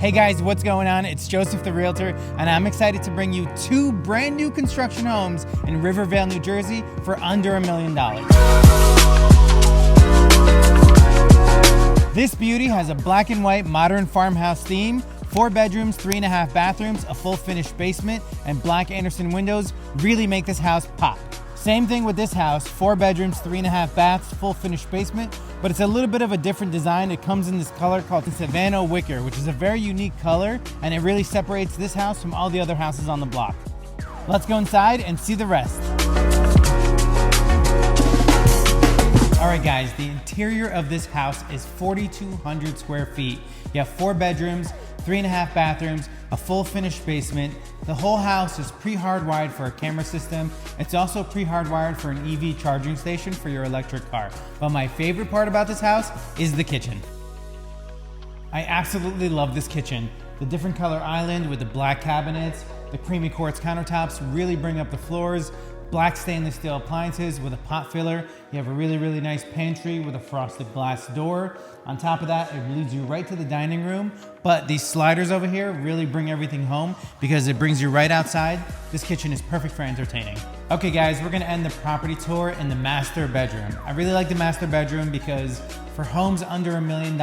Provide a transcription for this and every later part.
Hey guys, what's going on? It's Joseph the Realtor, and I'm excited to bring you two brand new construction homes in Rivervale, New Jersey for under $1 million. This beauty has a black and white modern farmhouse theme, 4 bedrooms, 3.5 bathrooms, a full finished basement, and black Anderson windows really make this house pop. Same thing with this house, 4 bedrooms, 3.5 baths, full finished basement, but it's a little bit of a different design. It comes in this color called the Savannah Wicker, which is a very unique color, and it really separates this house from all the other houses on the block. Let's go inside and see the rest. All right guys, the interior of this house is 4,200 square feet. You have 4 bedrooms, 3.5 bathrooms, a full finished basement. The whole house is pre-hardwired for a camera system. It's also pre-hardwired for an EV charging station for your electric car. But my favorite part about this house is the kitchen. I absolutely love this kitchen. The different color island with the black cabinets, the creamy quartz countertops really bring up the floors. Black stainless steel appliances with a pot filler. You have a really nice pantry with a frosted glass door. On top of that, it leads you right to the dining room. But these sliders over here really bring everything home because it brings you right outside. This kitchen is perfect for entertaining. Okay guys, we're gonna end the property tour in the master bedroom. I really like the master bedroom because for homes under $1 million,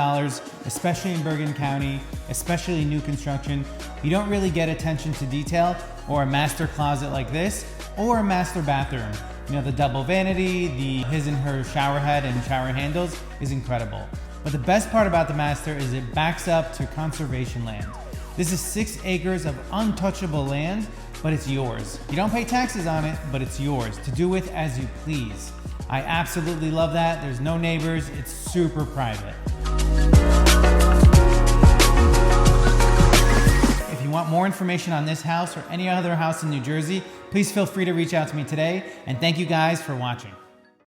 especially in Bergen County, especially new construction, you don't really get attention to detail or a master closet like this, or a master bathroom. You know, the double vanity, the his and her shower head and shower handles is incredible. But the best part about the master is it backs up to conservation land. This is 6 acres of untouchable land, but it's yours. You don't pay taxes on it, but it's yours to do with as you please. I absolutely love that. There's no neighbors, it's super private. If you want more information on this house or any other house in New Jersey, please feel free to reach out to me today, and thank you guys for watching.